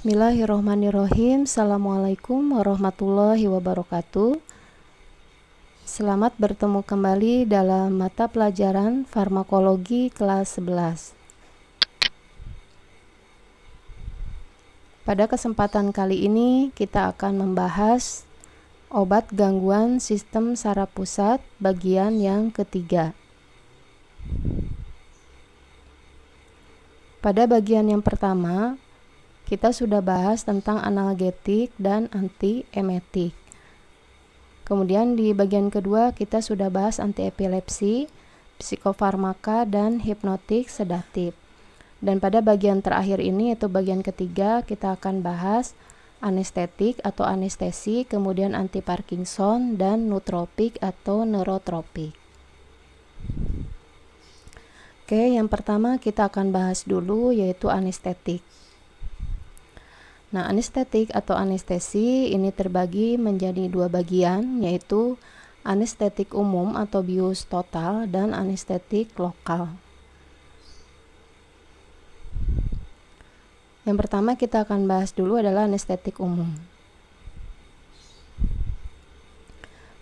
Bismillahirrohmanirrohim. Assalamualaikum warahmatullahi wabarakatuh. Selamat bertemu kembali dalam mata pelajaran farmakologi kelas 11. Pada kesempatan kali ini kita akan membahas obat gangguan sistem saraf pusat bagian yang ketiga. Pada bagian yang pertama, kita sudah bahas tentang analgetik dan antiemetik. Kemudian di bagian kedua kita sudah bahas antiepilepsi, psikofarmaka, dan hipnotik sedatif. Dan pada bagian terakhir ini, yaitu bagian ketiga, kita akan bahas anestetik atau anestesi, kemudian anti-Parkinson, dan nootropik atau neurotropik. Oke, yang pertama kita akan bahas dulu yaitu anestetik. Nah, anestetik atau anestesi ini terbagi menjadi dua bagian, yaitu anestetik umum atau bius total dan anestetik lokal. Yang pertama kita akan bahas dulu adalah anestetik umum.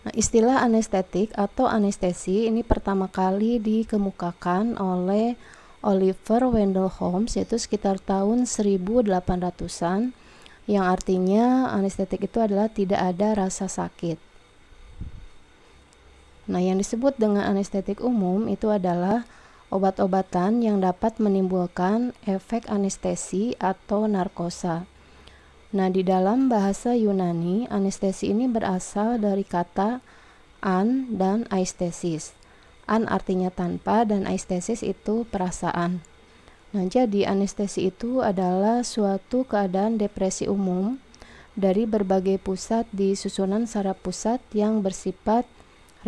Nah, istilah anestetik atau anestesi ini pertama kali dikemukakan oleh Oliver Wendell Holmes, yaitu sekitar tahun 1800-an, yang artinya anestetik itu adalah tidak ada rasa sakit. Nah, yang disebut dengan anestetik umum itu adalah obat-obatan yang dapat menimbulkan efek anestesi atau narkosa. Nah, di dalam bahasa Yunani, anestesi ini berasal dari kata an dan aistesis. An artinya tanpa dan aistesis itu perasaan. Nah, jadi anestesi itu adalah suatu keadaan depresi umum dari berbagai pusat di susunan saraf pusat yang bersifat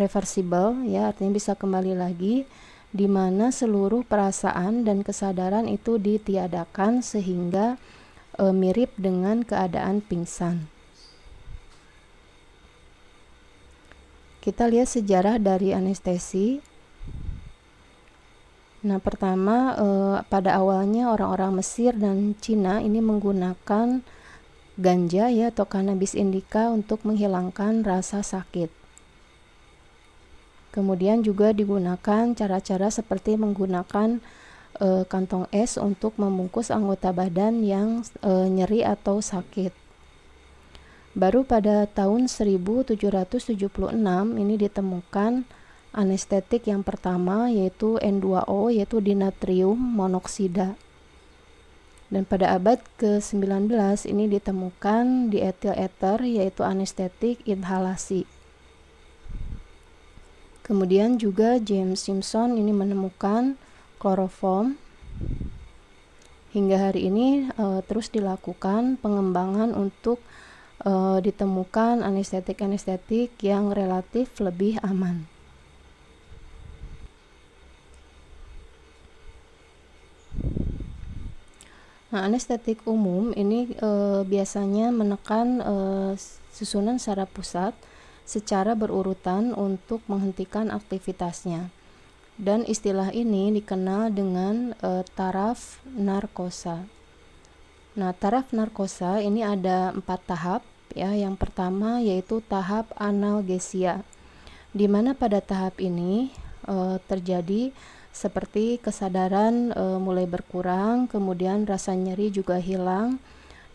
reversible, ya, artinya bisa kembali lagi, di mana seluruh perasaan dan kesadaran itu ditiadakan sehingga mirip dengan keadaan pingsan. Kita lihat sejarah dari anestesi. Nah, pertama pada awalnya orang-orang Mesir dan Cina ini menggunakan ganja, ya, atau cannabis indica untuk menghilangkan rasa sakit. Kemudian juga digunakan cara-cara seperti menggunakan kantong es untuk membungkus anggota badan yang nyeri atau sakit. Baru pada tahun 1776 ini ditemukan anestetik yang pertama, yaitu N2O, yaitu dinatrium monoksida. Dan pada abad ke-19 ini ditemukan diethil ether, yaitu anestetik inhalasi. Kemudian juga James Simpson ini menemukan kloroform. Hingga hari ini terus dilakukan pengembangan untuk ditemukan anestetik-anestetik yang relatif lebih aman. Nah, anestetik umum ini biasanya menekan susunan saraf pusat secara berurutan untuk menghentikan aktivitasnya. Dan istilah ini dikenal dengan taraf narkosa. Nah, taraf narkosa ini ada 4 tahap, ya. Yang pertama yaitu tahap analgesia, di mana pada tahap ini terjadi seperti kesadaran mulai berkurang, kemudian rasa nyeri juga hilang,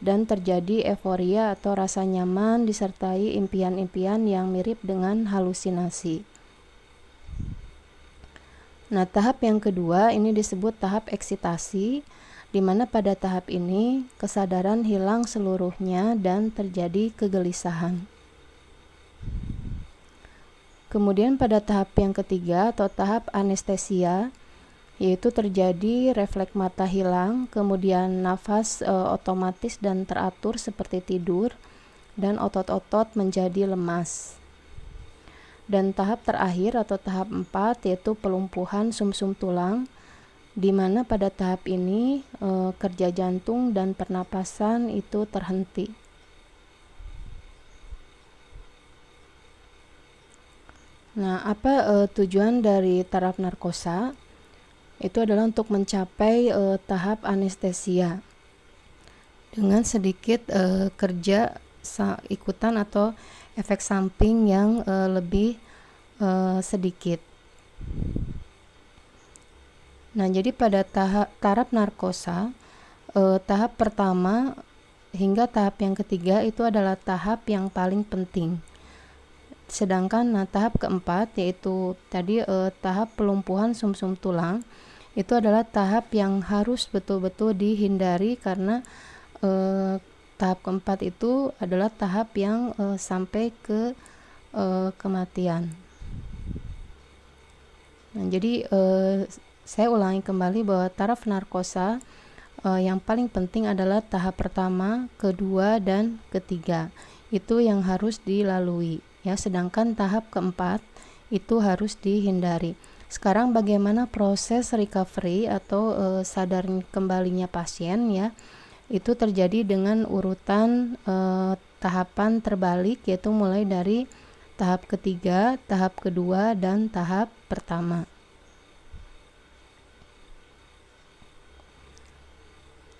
dan terjadi euforia atau rasa nyaman disertai impian-impian yang mirip dengan halusinasi. Nah, tahap yang kedua ini disebut tahap eksitasi, di mana pada tahap ini kesadaran hilang seluruhnya dan terjadi kegelisahan. Kemudian pada tahap yang ketiga atau tahap anestesia, yaitu terjadi refleks mata hilang, kemudian nafas otomatis dan teratur seperti tidur, dan otot-otot menjadi lemas. Dan tahap terakhir atau tahap 4 yaitu pelumpuhan sumsum tulang, di mana pada tahap ini kerja jantung dan pernapasan itu terhenti. Nah, apa tujuan dari taraf narkosa? Itu adalah untuk mencapai tahap anestesia. dengan sedikit kerja ikutan atau efek samping yang lebih sedikit. Nah, jadi pada taraf narkosa, tahap pertama hingga tahap yang ketiga itu adalah tahap yang paling penting. Sedangkan tahap keempat, yaitu tadi tahap pelumpuhan sumsum tulang, itu adalah tahap yang harus betul-betul dihindari karena tahap keempat itu adalah tahap yang sampai ke kematian. Nah, jadi saya ulangi kembali bahwa taraf narkosa yang paling penting adalah tahap pertama, kedua, dan ketiga. Itu yang harus dilalui, ya. Sedangkan tahap keempat itu harus dihindari. Sekarang bagaimana proses recovery atau sadar kembalinya pasien, ya? Itu terjadi dengan urutan tahapan terbalik, yaitu mulai dari tahap ketiga, tahap kedua, dan tahap pertama.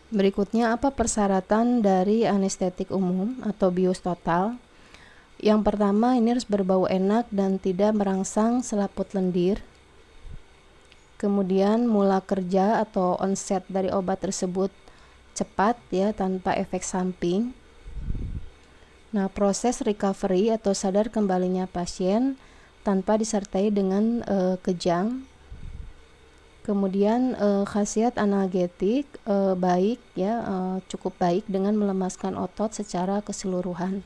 Berikutnya, apa persyaratan dari anestetik umum atau bius total? Yang pertama, ini harus berbau enak dan tidak merangsang selaput lendir. Kemudian mula kerja atau onset dari obat tersebut cepat, ya, tanpa efek samping. Nah, proses recovery atau sadar kembalinya pasien tanpa disertai dengan kejang. Kemudian khasiat analgetik baik, ya, cukup baik dengan melemaskan otot secara keseluruhan.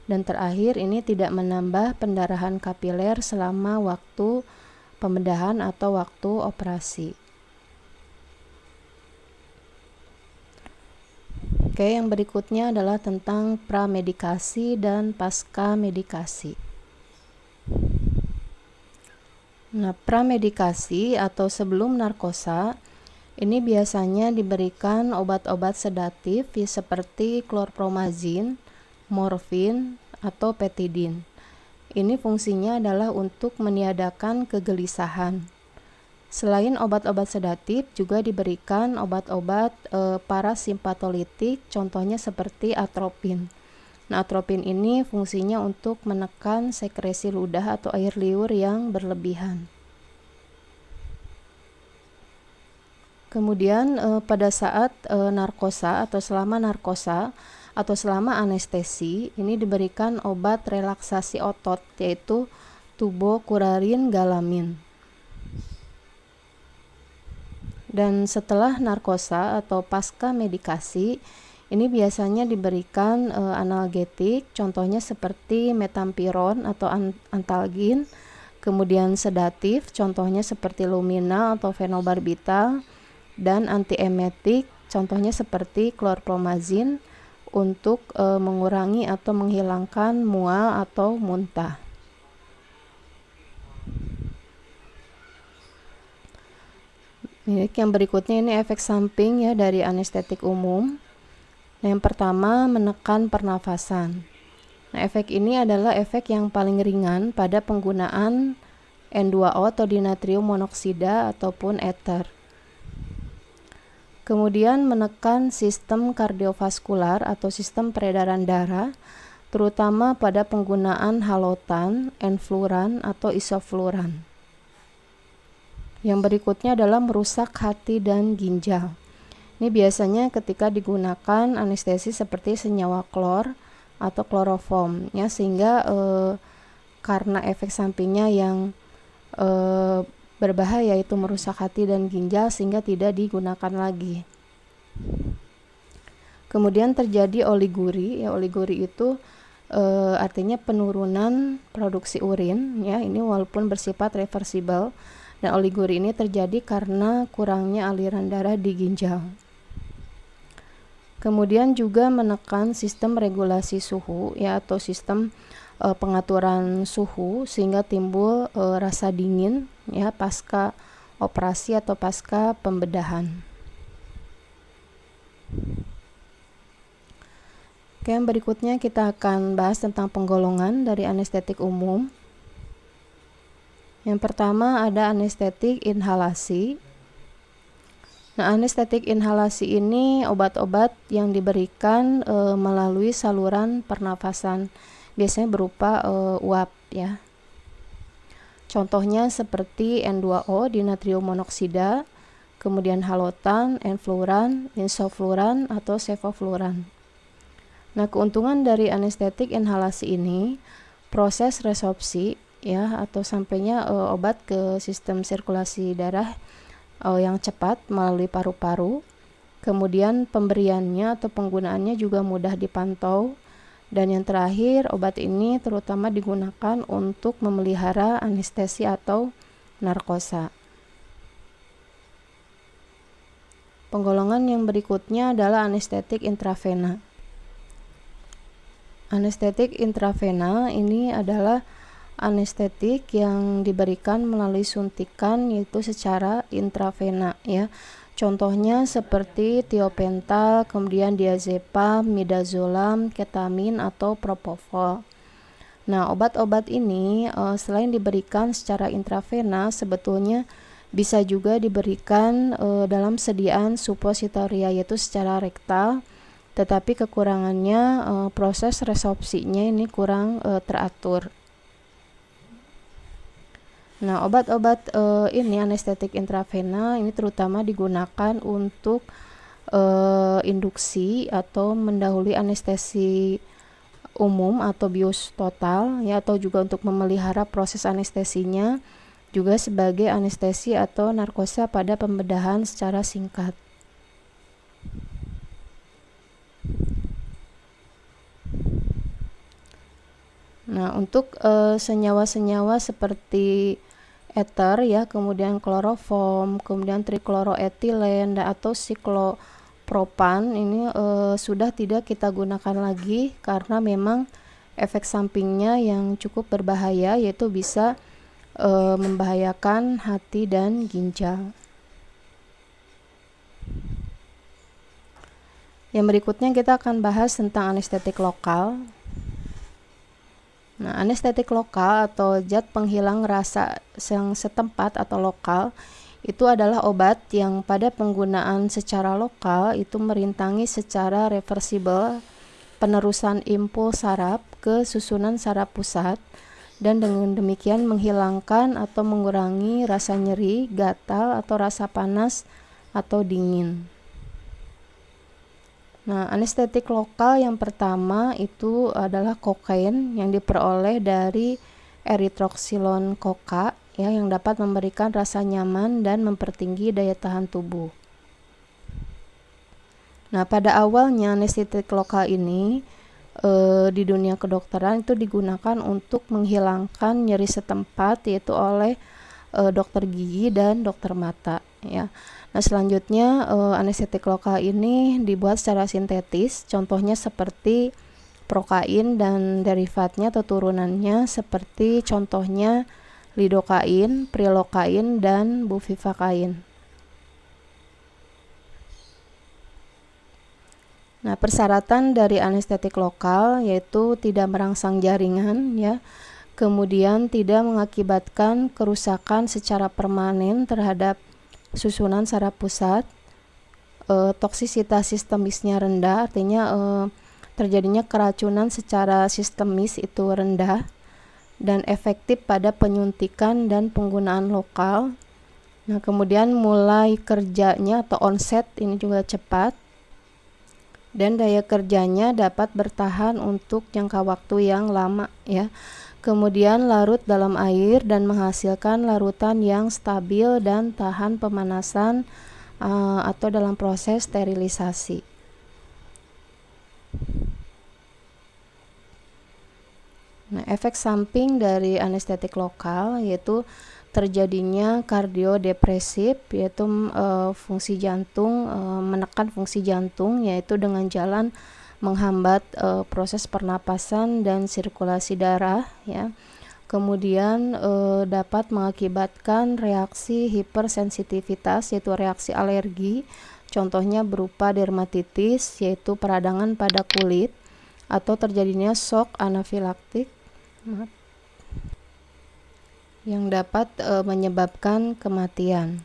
Dan terakhir, ini tidak menambah pendarahan kapiler selama waktu pembedahan atau waktu operasi. Oke, yang berikutnya adalah tentang pramedikasi dan pasca medikasi. Nah, pramedikasi atau sebelum narkosa ini biasanya diberikan obat-obat sedatif seperti klorpromazin, morfin, atau petidin. Ini fungsinya adalah untuk meniadakan kegelisahan. Selain obat-obat sedatif, juga diberikan obat-obat parasimpatolitik, contohnya seperti atropin. Nah, atropin ini fungsinya untuk menekan sekresi ludah atau air liur yang berlebihan. Kemudian pada saat narkosa atau selama narkosa atau selama anestesi, ini diberikan obat relaksasi otot, yaitu tubokurarin galamin. Dan setelah narkosa atau pasca medikasi, ini biasanya diberikan analgetik, contohnya seperti metampiron atau antalgin, kemudian sedatif, contohnya seperti Lumina atau fenobarbital, dan antiemetik, contohnya seperti klorpromazin untuk mengurangi atau menghilangkan mual atau muntah. Yang berikutnya ini efek samping, ya, dari anestetik umum. Yang pertama, menekan pernafasan. Nah, efek ini adalah efek yang paling ringan pada penggunaan N2O atau dinatrium monoksida ataupun ether. Kemudian menekan sistem kardiovaskular atau sistem peredaran darah, terutama pada penggunaan halotan, enfluran, atau isofluran. Yang berikutnya adalah merusak hati dan ginjal. Ini biasanya ketika digunakan anestesi seperti senyawa klor atau kloroform, ya, sehingga karena efek sampingnya yang berbahaya, yaitu merusak hati dan ginjal, sehingga tidak digunakan lagi. Kemudian terjadi oliguri, ya, oliguri itu artinya penurunan produksi urin, ya, ini walaupun bersifat reversibel, dan oliguri ini terjadi karena kurangnya aliran darah di ginjal. Kemudian juga menekan sistem regulasi suhu, ya, atau sistem pengaturan suhu, sehingga timbul rasa dingin, ya, pasca operasi atau pasca pembedahan. Oke, yang berikutnya kita akan bahas tentang penggolongan dari anestetik umum. Yang pertama ada anestetik inhalasi. Nah, anestetik inhalasi ini obat-obat yang diberikan melalui saluran pernafasan, biasanya berupa uap ya. Contohnya seperti N2O dinatrium monoksida, kemudian halotan, enfluran, insofluran atau sevofluran. Nah, keuntungan dari anestetik inhalasi ini, proses resorpsi ya atau sampainya obat ke sistem sirkulasi darah yang cepat melalui paru-paru. Kemudian pemberiannya atau penggunaannya juga mudah dipantau. Dan yang terakhir, obat ini terutama digunakan untuk memelihara anestesi atau narkosa. Penggolongan yang berikutnya adalah anestetik intravena. Anestetik intravena ini adalah anestetik yang diberikan melalui suntikan, yaitu secara intravena ya. Contohnya seperti tiopental, kemudian diazepam, midazolam, ketamin atau propofol. Nah, obat-obat ini selain diberikan secara intravena, sebetulnya bisa juga diberikan dalam sediaan suppositoria, yaitu secara rektal, tetapi kekurangannya proses resorpsinya ini kurang teratur. Nah, obat-obat ini anestetik intravena ini terutama digunakan untuk induksi atau mendahului anestesi umum atau bius total ya, atau juga untuk memelihara proses anestesinya, juga sebagai anestesi atau narkosa pada pembedahan secara singkat. Nah, untuk senyawa-senyawa seperti ether ya, kemudian kloroform, kemudian trikloroetilen atau siklopropan ini sudah tidak kita gunakan lagi karena memang efek sampingnya yang cukup berbahaya, yaitu bisa membahayakan hati dan ginjal. Yang berikutnya kita akan bahas tentang anestetik lokal. Nah, anestetik lokal atau zat penghilang rasa yang setempat atau lokal itu adalah obat yang pada penggunaan secara lokal itu merintangi secara reversibel penerusan impuls saraf ke susunan saraf pusat, dan dengan demikian menghilangkan atau mengurangi rasa nyeri, gatal atau rasa panas atau dingin. Nah, anestetik lokal yang pertama itu adalah kokain yang diperoleh dari eritroxylon coca ya, yang dapat memberikan rasa nyaman dan mempertinggi daya tahan tubuh. Nah, pada awalnya anestetik lokal ini di dunia kedokteran itu digunakan untuk menghilangkan nyeri setempat, yaitu oleh dokter gigi dan dokter mata ya. Nah, selanjutnya anestetik lokal ini dibuat secara sintetis, contohnya seperti prokain dan derivatnya atau turunannya, seperti contohnya lidokain, prilokain, dan buvivakain. Nah, persyaratan dari anestetik lokal yaitu tidak merangsang jaringan ya, kemudian tidak mengakibatkan kerusakan secara permanen terhadap susunan saraf pusat, toksisitas sistemisnya rendah, artinya terjadinya keracunan secara sistemis itu rendah, dan efektif pada penyuntikan dan penggunaan lokal. Nah, kemudian mulai kerjanya atau onset ini juga cepat, dan daya kerjanya dapat bertahan untuk jangka waktu yang lama ya. Kemudian larut dalam air dan menghasilkan larutan yang stabil dan tahan pemanasan atau dalam proses sterilisasi. Nah, efek samping dari anestetik lokal yaitu terjadinya kardiodepresif, yaitu fungsi jantung, menekan fungsi jantung, yaitu dengan jalan menghambat proses pernapasan dan sirkulasi darah ya. Kemudian dapat mengakibatkan reaksi hipersensitivitas, yaitu reaksi alergi, contohnya berupa dermatitis, yaitu peradangan pada kulit, atau terjadinya shock anafilaktik yang dapat menyebabkan kematian.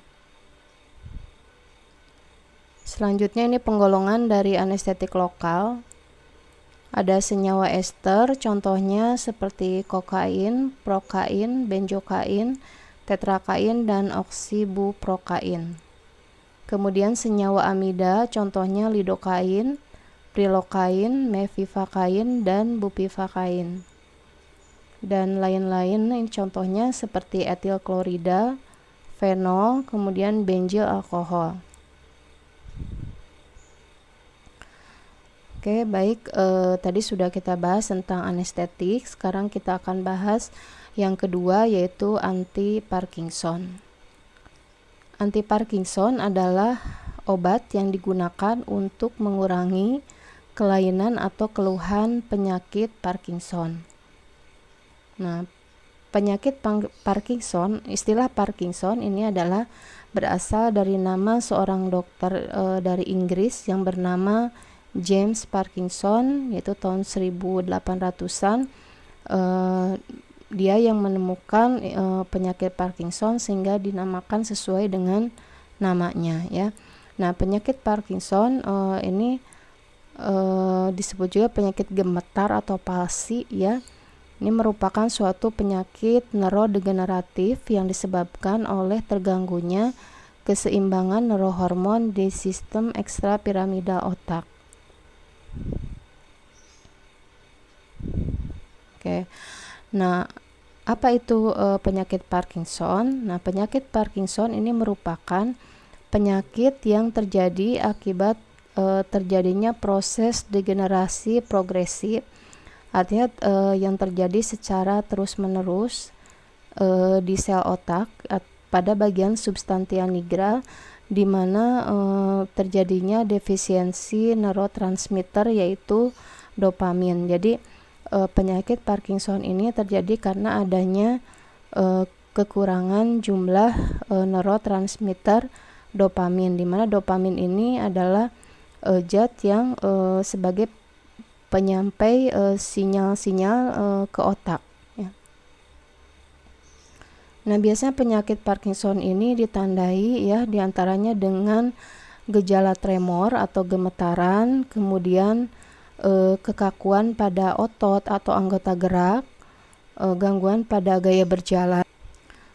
Selanjutnya ini penggolongan dari anestetik lokal. Ada senyawa ester, contohnya seperti kokain, prokain, benjokain, tetrakain, dan oksibuprokain. Kemudian senyawa amida, contohnya lidokain, prilokain, mefivakain, dan bupivakain. Dan lain-lain, ini contohnya seperti etil klorida, fenol, kemudian benzyl alkohol. Oke, baik, tadi sudah kita bahas tentang anestetik. Sekarang kita akan bahas yang kedua, yaitu anti-Parkinson. Anti-Parkinson adalah obat yang digunakan untuk mengurangi kelainan atau keluhan penyakit Parkinson. Nah, penyakit Parkinson, istilah Parkinson ini adalah berasal dari nama seorang dokter dari Inggris yang bernama James Parkinson, yaitu tahun 1800-an. Dia yang menemukan penyakit Parkinson sehingga dinamakan sesuai dengan namanya, ya. Nah, penyakit Parkinson ini disebut juga penyakit gemetar atau palsi, ya. Ini merupakan suatu penyakit neurodegeneratif yang disebabkan oleh terganggunya keseimbangan neurohormon di sistem ekstrapiramidal otak. Oke. Nah, apa itu penyakit Parkinson? Nah, penyakit Parkinson ini merupakan penyakit yang terjadi akibat terjadinya proses degenerasi progresif, artinya yang terjadi secara terus-menerus di sel otak pada bagian substantia nigra, di mana terjadinya defisiensi neurotransmitter yaitu dopamin. Jadi penyakit Parkinson ini terjadi karena adanya kekurangan jumlah neurotransmitter dopamin, di mana dopamin ini adalah zat yang sebagai penyampai sinyal-sinyal ke otak. Nah, biasanya penyakit Parkinson ini ditandai, ya, diantaranya dengan gejala tremor atau gemetaran, kemudian kekakuan pada otot atau anggota gerak, gangguan pada gaya berjalan,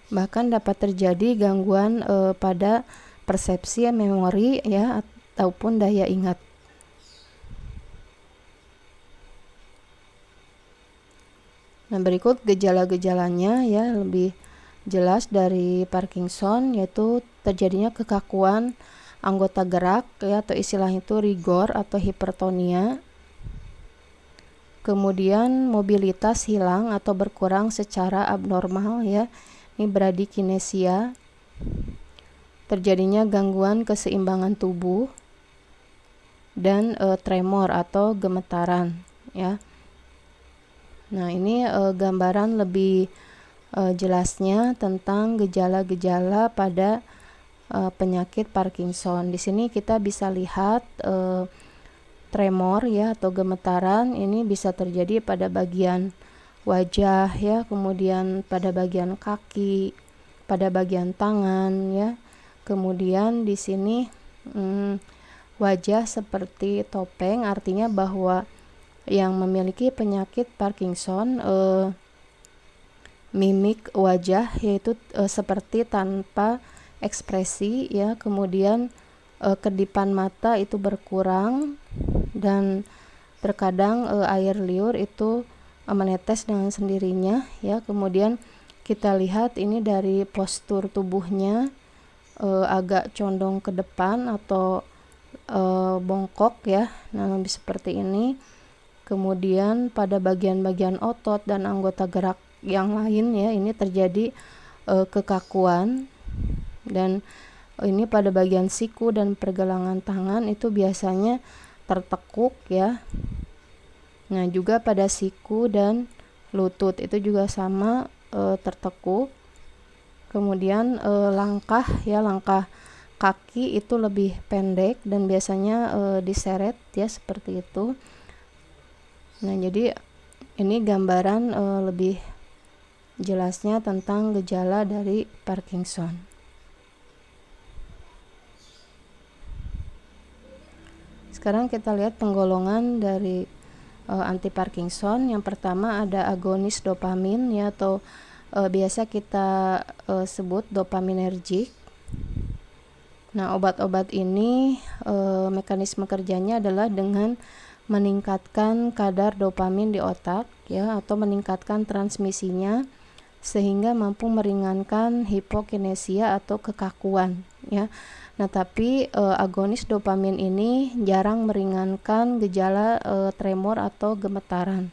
bahkan dapat terjadi gangguan pada persepsi, memori, ya, ataupun daya ingat. Nah, berikut gejala-gejalanya, ya, lebih jelas dari Parkinson, yaitu terjadinya kekakuan anggota gerak, ya, atau istilahnya itu rigor atau hipertonia. Kemudian mobilitas hilang atau berkurang secara abnormal, ya. Ini bradykinesia. Terjadinya gangguan keseimbangan tubuh dan tremor atau gemetaran, ya. Nah, ini gambaran lebih jelasnya tentang gejala-gejala pada penyakit Parkinson. Di sini kita bisa lihat tremor, ya, atau gemetaran ini bisa terjadi pada bagian wajah, ya, kemudian pada bagian kaki, pada bagian tangan, ya. Kemudian di sini wajah seperti topeng, artinya bahwa yang memiliki penyakit Parkinson mimik wajah yaitu seperti tanpa ekspresi, ya. Kemudian kedipan mata itu berkurang dan terkadang air liur itu menetes dengan sendirinya, ya. Kemudian kita lihat ini dari postur tubuhnya agak condong ke depan atau bongkok, ya. Nah, lebih seperti ini. Kemudian pada bagian-bagian otot dan anggota gerak yang lain, ya, ini terjadi kekakuan, dan ini pada bagian siku dan pergelangan tangan itu biasanya tertekuk, ya. Nah, juga pada siku dan lutut itu juga sama tertekuk. Kemudian langkah, ya, langkah kaki itu lebih pendek dan biasanya diseret, ya, seperti itu. Nah, jadi ini gambaran lebih jelasnya tentang gejala dari Parkinson. sekarang kita lihat penggolongan dari anti Parkinson. Yang pertama ada agonis dopamin ya, atau biasa kita sebut dopaminergic. Nah, obat-obat ini mekanisme kerjanya adalah dengan meningkatkan kadar dopamin di otak ya, atau meningkatkan transmisinya sehingga mampu meringankan hipokinesia atau kekakuan ya. Nah, tapi agonis dopamin ini jarang meringankan gejala tremor atau gemetaran.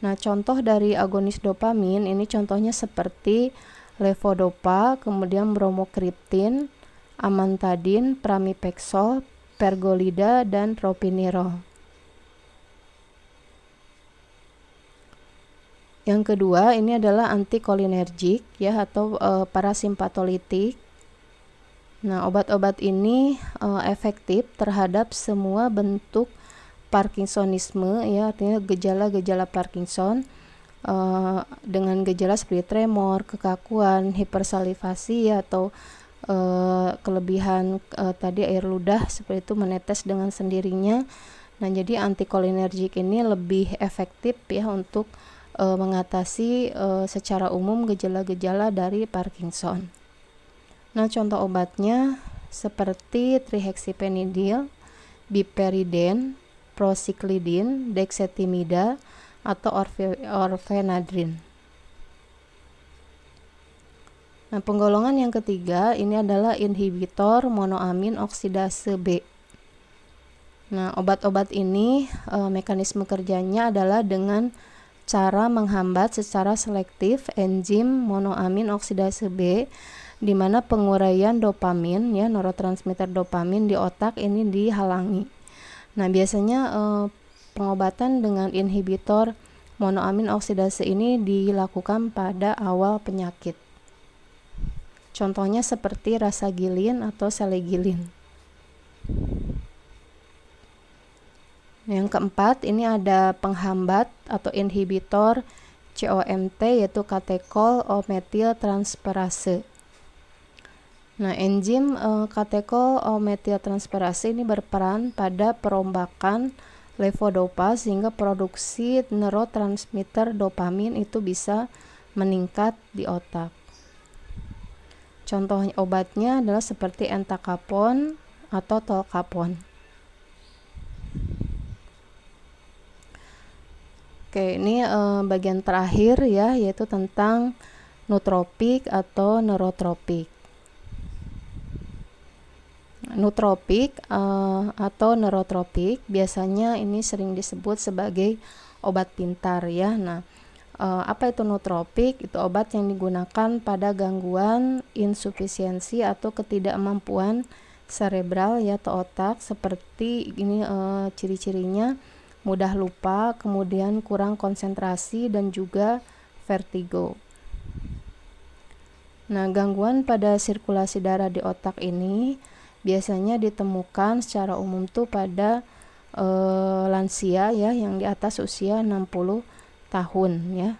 Nah, contoh dari agonis dopamin ini contohnya seperti levodopa, kemudian bromokriptin, amantadin, pramipexol, pergolida, dan tropinirol. Yang kedua ini adalah antikolinergik ya, atau parasimpatolitik. Nah, obat-obat ini efektif terhadap semua bentuk Parkinsonisme ya, artinya gejala-gejala Parkinson dengan gejala seperti tremor, kekakuan, hipersalivasi ya, atau kelebihan tadi air ludah seperti itu menetes dengan sendirinya. Nah, jadi antikolinergik ini lebih efektif ya untuk mengatasi secara umum gejala-gejala dari Parkinson. Nah, contoh obatnya seperti trihexyphenidyl, biperiden, procyclidin, dexetimida, atau orfenadrin. Nah, penggolongan yang ketiga ini adalah inhibitor monoamin oksidase B. Nah, obat-obat ini mekanisme kerjanya adalah dengan cara menghambat secara selektif enzim monoamin oksidase B, di mana penguraian dopamin ya, neurotransmitter dopamin di otak ini dihalangi. Nah, biasanya pengobatan dengan inhibitor monoamin oksidase ini dilakukan pada awal penyakit. Contohnya seperti rasagilin atau selegilin. Yang keempat ini ada penghambat atau inhibitor COMT, yaitu katekol O-metiltransferase. Nah, enzim katekol O-metiltransferase ini berperan pada perombakan levodopa sehingga produksi neurotransmitter dopamin itu bisa meningkat di otak. Contoh obatnya adalah seperti entacapone atau tolcapone. Oke, ini bagian terakhir ya, yaitu tentang nootropik atau neurotropik. Nootropik atau neurotropik biasanya ini sering disebut sebagai obat pintar ya. Nah, apa itu nootropik? Itu obat yang digunakan pada gangguan insufisiensi atau ketidakmampuan cerebral ya, atau otak, seperti ini ciri-cirinya mudah lupa, kemudian kurang konsentrasi, dan juga vertigo. Nah, gangguan pada sirkulasi darah di otak ini biasanya ditemukan secara umum tuh pada lansia ya, yang di atas usia 60 tahun ya.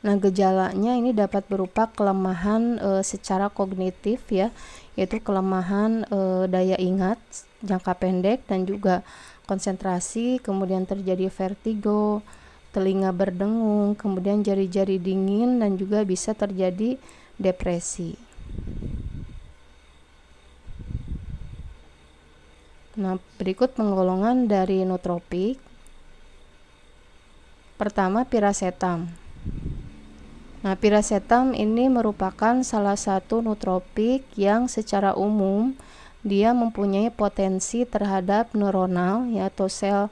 Nah, gejalanya ini dapat berupa kelemahan secara kognitif ya, yaitu kelemahan daya ingat jangka pendek dan juga konsentrasi, kemudian terjadi vertigo, telinga berdengung, kemudian jari-jari dingin, dan juga bisa terjadi depresi. Nah, berikut penggolongan dari nootropik. Pertama, piracetam. Nah, piracetam ini merupakan salah satu nootropik yang secara umum dia mempunyai potensi terhadap neuronal ya, atau sel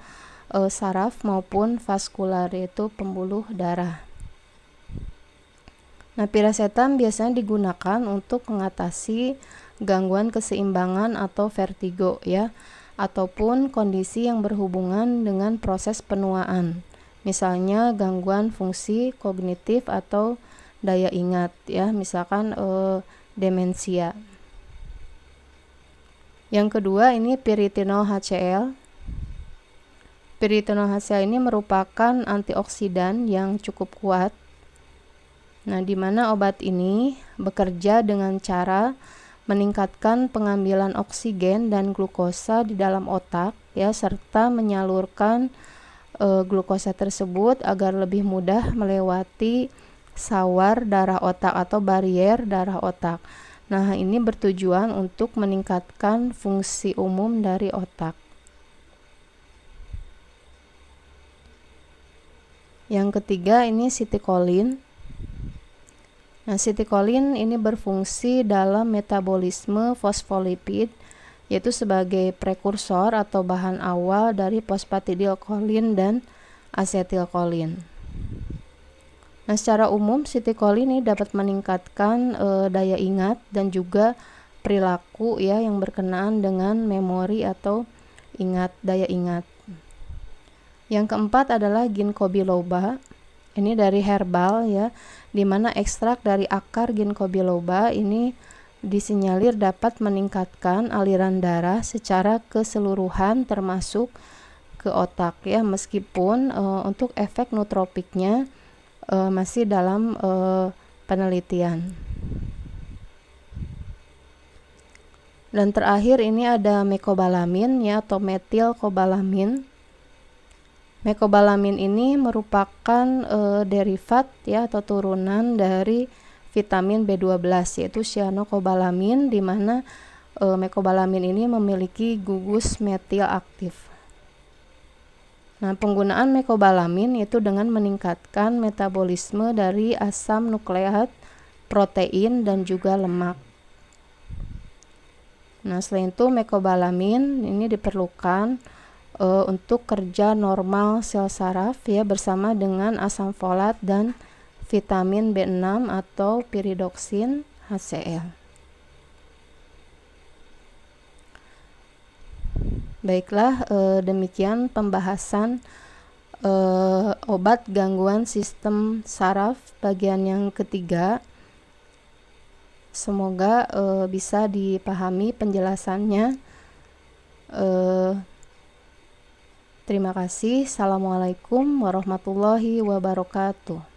saraf maupun vaskular, yaitu pembuluh darah. Nah, piracetam biasanya digunakan untuk mengatasi gangguan keseimbangan atau vertigo ya, ataupun kondisi yang berhubungan dengan proses penuaan. Misalnya gangguan fungsi kognitif atau daya ingat ya, misalkan demensia. Yang kedua ini pyritinol HCl. Pyritinol HCl ini merupakan antioksidan yang cukup kuat. Nah, di mana obat ini bekerja dengan cara meningkatkan pengambilan oksigen dan glukosa di dalam otak ya, serta menyalurkan glukosa tersebut agar lebih mudah melewati sawar darah otak atau barier darah otak. Nah, ini bertujuan untuk meningkatkan fungsi umum dari otak. Yang ketiga ini sitikolin. Nah, sitikolin ini berfungsi dalam metabolisme fosfolipid, yaitu sebagai prekursor atau bahan awal dari fosfatidilkolin dan asetilkolin. Nah, secara umum sitikolin ini dapat meningkatkan daya ingat dan juga perilaku ya yang berkenaan dengan memori atau daya ingat. Yang keempat adalah ginkgo biloba. Ini dari herbal ya, di mana ekstrak dari akar ginkgo biloba ini disinyalir dapat meningkatkan aliran darah secara keseluruhan termasuk ke otak ya, meskipun untuk efek nootropiknya masih dalam penelitian. Dan terakhir ini ada mecobalamin ya, atau metilkobalamin. Mecobalamin ini merupakan derivat ya atau turunan dari vitamin B12 yaitu cyanocobalamin, di mana mecobalamin ini memiliki gugus metil aktif. Nah, penggunaan mecobalamin itu dengan meningkatkan metabolisme dari asam nukleat, protein dan juga lemak. Nah, selain itu mecobalamin ini diperlukan untuk kerja normal sel saraf ya, bersama dengan asam folat dan vitamin B6 atau piridoksin HCl. Baiklah, demikian pembahasan obat gangguan sistem saraf bagian yang ketiga. Semoga bisa dipahami penjelasannya. Terima kasih. Assalamualaikum warahmatullahi wabarakatuh.